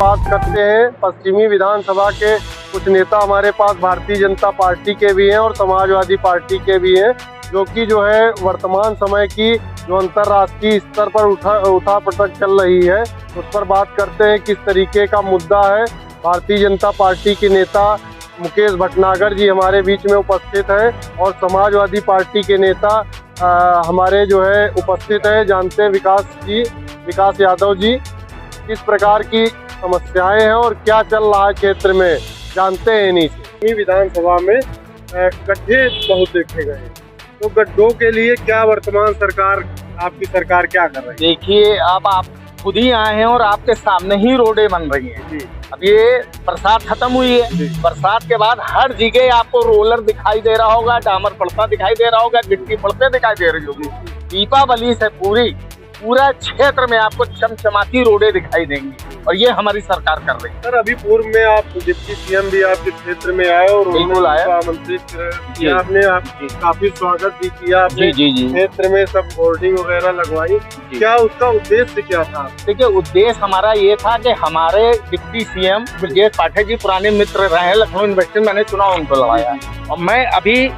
बात करते हैं पश्चिमी विधानसभा के कुछ नेता हमारे पास भारतीय जनता पार्टी के भी हैं और समाजवादी पार्टी के भी हैं, जो कि जो है वर्तमान समय की जो अंतर्राष्ट्रीय स्तर पर उठा पटक चल रही है उस पर बात करते हैं किस तरीके का मुद्दा है। भारतीय जनता पार्टी के नेता मुकेश भटनागर जी हमारे बीच में उपस्थित हैं और समाजवादी पार्टी के नेता हमारे जो है उपस्थित हैं। जानते हैं विकास यादव जी किस प्रकार की समस्याएं हैं और क्या चल रहा है क्षेत्र में, जानते हैं इन्हीं से। विधानसभा में गड्ढे बहुत देखे गए, तो गड्ढों के लिए क्या वर्तमान सरकार, आपकी सरकार क्या कर रही है? देखिए, अब आप खुद ही आए हैं और आपके सामने ही रोडें बन रही हैं। अब ये बरसात खत्म हुई है, बरसात के बाद हर जगह आपको रोलर दिखाई दे रहा होगा, डामर पड़ता दिखाई दे रहा होगा, गिट्टी पड़ते दिखाई दे रही होगी। दीपावली से पूरा क्षेत्र में आपको चमचमाती रोडें दिखाई देंगी और ये हमारी सरकार कर रही है। सर, अभी पूर्व में आप डिप्टी सीएम भी आपके क्षेत्र में आए और बिल्कुल आया, आमंत्रित किया, आपने काफी स्वागत भी किया, आपने क्षेत्र में सब बोर्डिंग वगैरह लगवाई। क्या उसका उद्देश्य क्या था? देखिए, उद्देश्य हमारा ये था कि हमारे डिप्टी सीएम ब्रजेश पाठक जी पुराने मित्र रहे हैं, लखनऊ यूनिवर्सिटी में मैंने चुनाव उनको लगाया और मैं अभी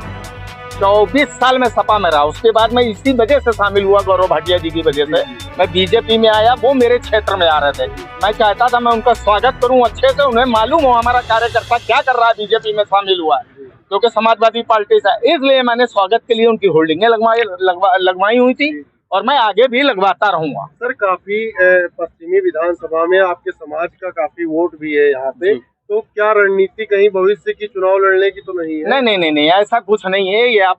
24 साल में सपा में रहा। उसके बाद मैं इसी वजह से शामिल हुआ, गौरव भाटिया जी की वजह से मैं बीजेपी में आया। वो मेरे क्षेत्र में आ रहे थे, मैं चाहता था मैं उनका स्वागत करूं अच्छे से, उन्हें मालूम हो हमारा कार्यकर्ता क्या कर रहा है, बीजेपी में शामिल हुआ है क्योंकि समाजवादी पार्टी से, इसलिए मैंने स्वागत के लिए उनकी होल्डिंगें लगवाई हुई थी और मैं आगे भी लगवाता रहूंगा। सर, काफी पश्चिमी विधानसभा में आपके समाज का काफी वोट भी है यहाँ पे, तो क्या रणनीति कहीं भविष्य की चुनाव लड़ने की तो नहीं है? नहीं, ऐसा कुछ नहीं है। ये आप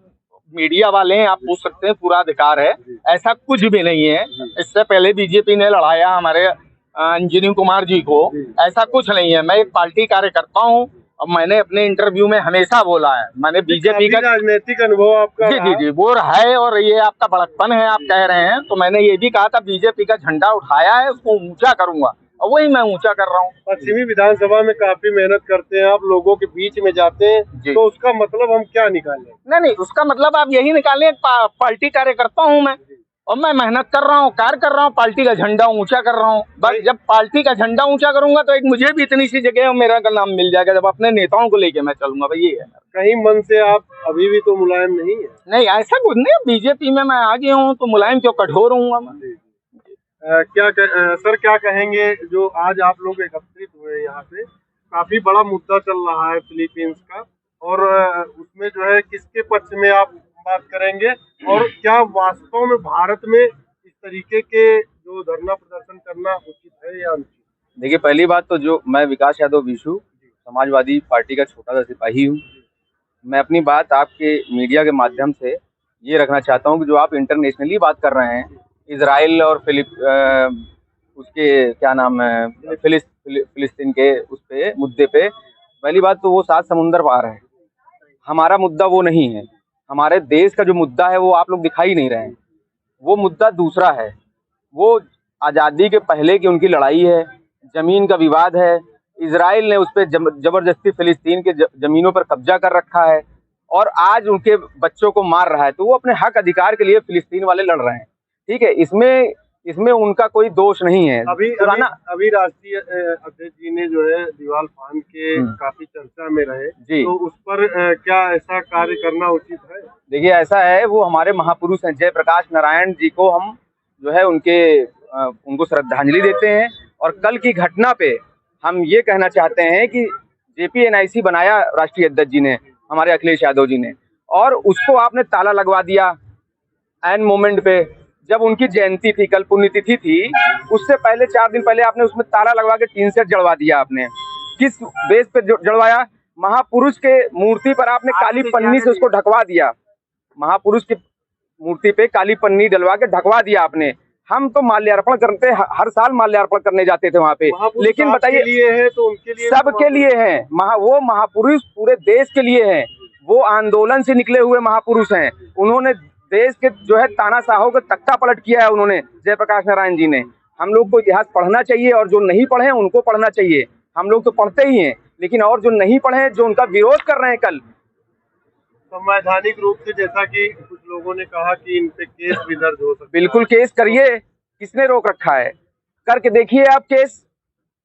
मीडिया वाले हैं, आप पूछ सकते हैं, पूरा अधिकार है। ऐसा कुछ भी नहीं है। इससे पहले बीजेपी ने लड़ाया हमारे इंजीनियर कुमार जी को, ऐसा कुछ नहीं है। मैं एक पार्टी कार्यकर्ता हूँ और मैंने अपने इंटरव्यू में हमेशा बोला है, मैंने बीजेपी का राजनीतिक अनुभव आपका जी वो है और ये आपका बड़कपन है, आप कह रहे हैं, तो मैंने ये भी कहा था बीजेपी का झंडा उठाया है, उसको ऊंचा करूंगा और वही मैं ऊंचा कर रहा हूँ। पश्चिमी विधानसभा में काफी मेहनत करते हैं आप, लोगों के बीच में जाते हैं, तो उसका मतलब हम क्या निकालें? नहीं, उसका मतलब आप यही निकालें, पार्टी कार्यकर्ता हूँ मैं और मैं मेहनत कर रहा हूँ, कार्य कर रहा हूँ, पार्टी का झंडा ऊंचा कर रहा हूँ। बस जब पार्टी का झंडा ऊंचा करूंगा तो एक मुझे भी इतनी सी जगह और मेरा नाम मिल जाएगा, जब अपने नेताओं को लेके मैं चलूंगा। भाई ये है। कहीं मन से आप अभी भी तो मुलायम नहीं है? नहीं, ऐसा कुछ नहीं, बीजेपी में मैं आ गया हूँ तो मुलायम क्यों, कठोर हूँ मैं। सर, क्या कहेंगे जो आज आप लोग एकत्रित हुए यहाँ पे, काफी बड़ा मुद्दा चल रहा है फिलीपींस का, और उसमें जो है किसके पक्ष में आप बात करेंगे और क्या वास्तव में भारत में इस तरीके के जो धरना प्रदर्शन करना उचित है या अनुचित? देखिए, पहली बात तो जो मैं विकास यादव विशु समाजवादी पार्टी का छोटा सा सिपाही हूँ। मैं अपनी बात आपके मीडिया के माध्यम से ये रखना चाहता हूँ कि जो आप इंटरनेशनली बात कर रहे हैं इजराइल और उसके क्या नाम है फिलिस्तीन के उस पे मुद्दे पे, पहली बात तो वो 7 समुंदर पार है। हमारा मुद्दा वो नहीं है। हमारे देश का जो मुद्दा है वो आप लोग दिखाई नहीं रहे हैं। वो मुद्दा दूसरा है। वो आज़ादी के पहले की उनकी लड़ाई है, ज़मीन का विवाद है। इजराइल ने उस पर जबरदस्ती फिलिस्तीन के ज़मीनों पर कब्जा कर रखा है और आज उनके बच्चों को मार रहा है, तो वो अपने हक अधिकार के लिए फिलिस्तीन वाले लड़ रहे हैं। ठीक है, इसमें उनका कोई दोष नहीं है। अभी राष्ट्रीय अध्यक्ष जी ने जो है दीवाल फांद के काफी चर्चा में रहे जी, तो उस पर क्या ऐसा कार्य करना उचित है? देखिए, ऐसा है, वो हमारे महापुरुष हैं। जयप्रकाश नारायण जी को हम जो है उनको श्रद्धांजलि देते हैं और कल की घटना पे हम ये कहना चाहते हैं कि JPNIC बनाया राष्ट्रीय अध्यक्ष जी ने, हमारे अखिलेश यादव जी ने, और उसको आपने ताला लगवा दिया एन मोमेंट पे। जब उनकी जयंती थी, कल पुण्यतिथि थी, उससे पहले 4 दिन पहले आपने उसमें ताला लगवा के टीन सेट जड़वा दिया। आपने किस बेस पे जड़वाया? महापुरुष के मूर्ति पर आपने काली पन्नी से उसको ढकवा दिया। महापुरुष की मूर्ति पे काली पन्नी डलवा के ढकवा दिया आपने। हम तो माल्यार्पण करते, हर साल माल्यार्पण करने जाते थे वहाँ पे, लेकिन बताइए, तो उनके लिए सबके लिए है। वो महापुरुष पूरे देश के लिए हैं। वो आंदोलन से निकले हुए महापुरुष हैं। उन्होंने देश के जो है तानाशाहों का तख्ता पलट किया है उन्होंने, जयप्रकाश नारायण जी ने। हम लोग को इतिहास पढ़ना चाहिए और जो नहीं पढ़े हैं उनको पढ़ना चाहिए। हम लोग तो पढ़ते ही हैं, लेकिन और जो नहीं पढ़े हैं, जो उनका विरोध कर रहे हैं कल संवैधानिक रूप से, जैसा कि कुछ लोगों ने कहा कि इन पे केस भी दर्ज हो सकता है। बिल्कुल केस करिए, किसने रोक रखा है? करके देखिए, आप केस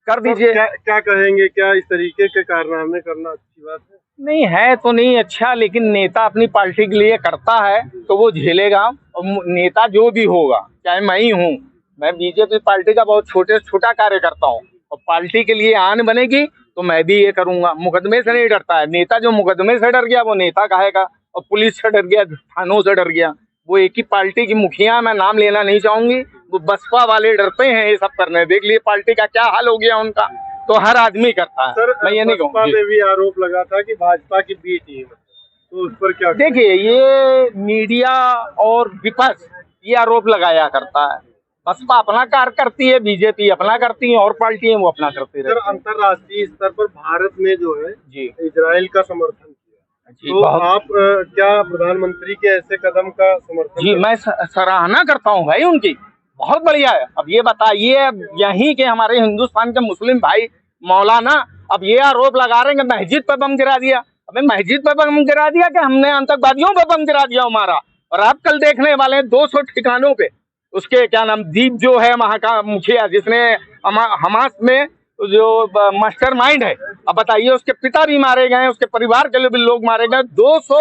कर दीजिए। क्या कहेंगे, क्या इस तरीके के कारनामे करना अच्छी बात है? नहीं है तो नहीं अच्छा, लेकिन नेता अपनी पार्टी के लिए करता है तो वो झेलेगा। और नेता जो भी होगा, चाहे मैं ही हूँ, मैं बीजेपी पार्टी का बहुत छोटा कार्य करता हूँ, और पार्टी के लिए आन बनेगी तो मैं भी ये करूंगा। मुकदमे से नहीं डरता है नेता, जो मुकदमे से डर गया वो नेता कहेगा, और पुलिस से डर गया, थानों से डर गया। वो एक ही पार्टी की मुखिया, मैं नाम लेना नहीं चाहूंगी, वो बसपा वाले डरते हैं ये सब करने। देख लिए पार्टी का क्या हाल हो गया उनका, तो हर आदमी करता है। सर, मैं ये नहीं बसपा कहूँगी। पे भी आरोप लगा था कि भाजपा की बी टीम, तो उस पर क्या? देखिए, ये मीडिया और विपक्ष ये आरोप लगाया करता है। बसपा अपना कार्य करती है, बीजेपी अपना करती है, और पार्टी वो अपना करती सर, रहती है। अंतर्राष्ट्रीय स्तर पर भारत ने जो है जी इजराइल का समर्थन किया, जी, तो बहुत आप क्या प्रधानमंत्री के ऐसे कदम का समर्थन जी, मैं सराहना करता हूँ भाई उनकी, बहुत बढ़िया है। अब ये बताइए, अब यहीं के हमारे हिंदुस्तान के मुस्लिम भाई मौलाना अब ये आरोप लगा रहे हैं कि मस्जिद पर बम गिरा दिया। अबे मस्जिद पर बम गिरा दिया कि हमने आतंकवादियों पर बम गिरा दिया हमारा? और आप कल देखने वाले हैं 200 ठिकानों पे उसके क्या नाम, दीप जो है वहाँ का मुखिया, जिसने हमास में जो मास्टर माइंड है, अब बताइए उसके पिता भी मारे गए, उसके परिवार के भी लोग मारे गए। 200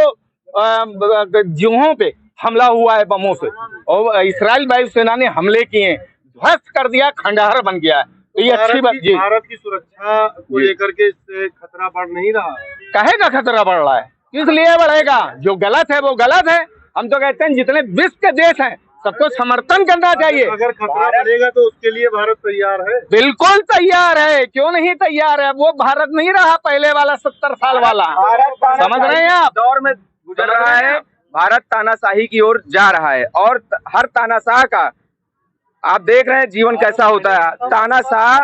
जगहों पे हमला हुआ है बमों से, और इसराइल वायुसेना ने हमले किए, ध्वस्त कर दिया, खंडहर बन गया है। तो ये अच्छी बात जी। भारत की सुरक्षा को लेकर के इससे खतरा बढ़ नहीं रहा? कहेगा खतरा बढ़ रहा है, किस लिए बढ़ेगा? जो गलत है वो गलत है। हम तो कहते हैं जितने विश्व के देश हैं सबको समर्थन करना चाहिए। अगर खतरा बढ़ेगा तो उसके लिए भारत तैयार है? बिल्कुल तैयार है, क्यों नहीं तैयार है? वो भारत नहीं रहा पहले वाला 70 साल वाला। समझ रहे हैं आप? दौर में गुजर रहा है, भारत तानाशाही की ओर जा रहा है, और हर तानाशाह का आप देख रहे हैं जीवन कैसा होता है। तानाशाह,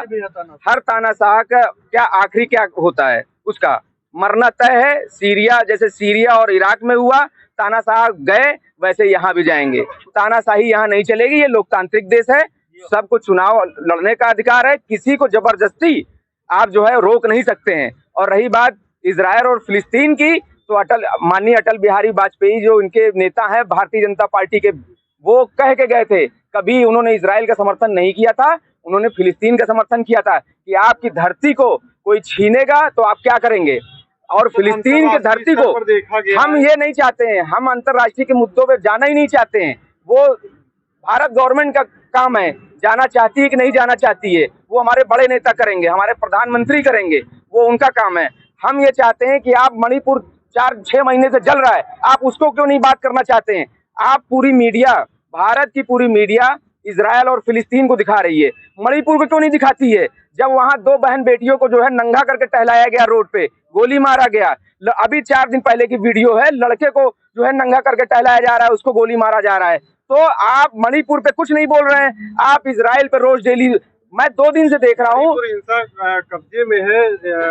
हर तानाशाह का क्या आखिरी क्या होता है, उसका मरना तय है। जैसे सीरिया और इराक में हुआ, तानाशाह गए, वैसे यहाँ भी जाएंगे। तानाशाही यहाँ नहीं चलेगी। ये लोकतांत्रिक देश है, सबको चुनाव लड़ने का अधिकार है, किसी को जबरदस्ती आप जो है रोक नहीं सकते हैं। और रही बात इजराइल और फिलिस्तीन की, तो माननीय अटल बिहारी वाजपेयी जो इनके नेता हैं भारतीय जनता पार्टी के, वो कह के गए थे, कभी उन्होंने इजराइल का समर्थन नहीं किया था, उन्होंने फिलिस्तीन का समर्थन किया था कि आपकी धरती को कोई छीनेगा तो आप क्या करेंगे। और फिलिस्तीन की धरती को हम ये नहीं चाहते हैं, हम अंतर्राष्ट्रीय के मुद्दों पे जाना ही नहीं चाहते हैं। वो भारत गवर्नमेंट का काम है, जाना चाहती है कि नहीं जाना चाहती है वो हमारे बड़े नेता करेंगे, हमारे प्रधानमंत्री करेंगे, वो उनका काम है। हम ये चाहते हैं कि आप मणिपुर 4-6 महीने से जल रहा है, आप उसको क्यों नहीं बात करना चाहते हैं? आप पूरी मीडिया, भारत की पूरी मीडिया इजराइल और फिलिस्तीन को दिखा रही है, मणिपुर को क्यों नहीं दिखाती है? जब वहां 2 बहन बेटियों को जो है नंगा करके टहलाया गया, रोड पे गोली मारा गया। अभी 4 दिन पहले की वीडियो है, लड़के को जो है नंगा करके टहलाया जा रहा है, उसको गोली मारा जा रहा है। तो आप मणिपुर पे कुछ नहीं बोल रहे हैं, आप इजराइल पे रोज डेली, मैं 2 दिन से देख रहा हूँ। कब्जे में है,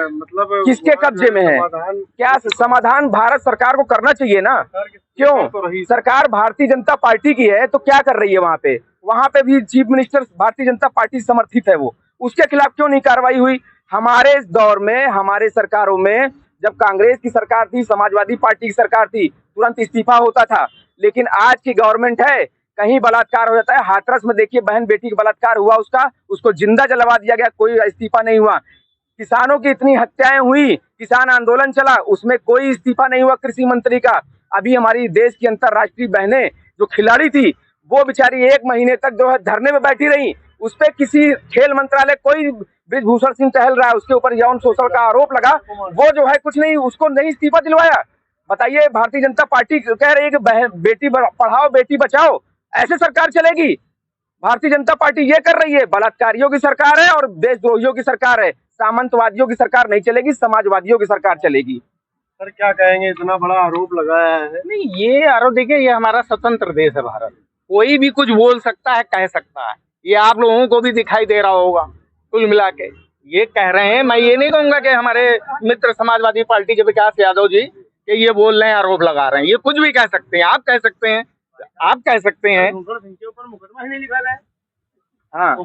मतलब किसके कब्जे में है? क्या समाधान भारत सरकार को करना चाहिए ना? क्यों? सरकार भारतीय जनता पार्टी की है तो क्या कर रही है वहां पे? वहां पे भी chief minister Bharatiya Janata party समर्थित है, वो उसके खिलाफ क्यों नहीं कार्रवाई हुई? हमारे इस दौर में, हमारे सरकारों में, जब कांग्रेस की सरकार थी, समाजवादी पार्टी की सरकार थी, तुरंत इस्तीफा होता था। लेकिन आज की गवर्नमेंट है, कहीं बलात्कार हो जाता है। हाथरस में देखिए, बहन बेटी का बलात्कार हुआ, उसको जिंदा जलवा दिया गया, कोई इस्तीफा नहीं हुआ। किसानों की इतनी हत्याएं हुई, किसान आंदोलन चला, उसमें कोई इस्तीफा नहीं हुआ कृषि मंत्री का। अभी हमारी देश की अंतर्राष्ट्रीय बहनें जो खिलाड़ी थी, वो बेचारी 1 महीने तक जो है धरने में बैठी रही, उस पर किसी खेल मंत्रालय, कोई बृजभूषण सिंह टहल रहा है, उसके ऊपर यौन शोषण का आरोप लगा, वो जो है कुछ नहीं, उसको नहीं इस्तीफा दिलवाया। बताइए, भारतीय जनता पार्टी कह रही है कि बेटी पढ़ाओ बेटी बचाओ, ऐसे सरकार चलेगी? भारतीय जनता पार्टी ये कर रही है, बलात्कारियों की सरकार है और देशद्रोहियों की सरकार है, सामंतवादियों की सरकार नहीं चलेगी, समाजवादियों की सरकार चलेगी। सर, क्या कहेंगे, इतना बड़ा आरोप लगाया है? नहीं, ये आरोप देखिए, ये हमारा स्वतंत्र देश है भारत, कोई भी कुछ बोल सकता है, कह सकता है। ये आप लोगों को भी दिखाई दे रहा होगा। कुल मिला के ये कह रहे हैं, मैं ये नहीं कहूंगा कि हमारे मित्र समाजवादी पार्टी के विकास यादव जी कि ये बोल रहे हैं, आरोप लगा रहे हैं। ये कुछ भी कह सकते हैं, आप कह सकते हैं, आप कह सकते हैं। ऊपर मुकदमा ही नहीं निकाला है। हाँ,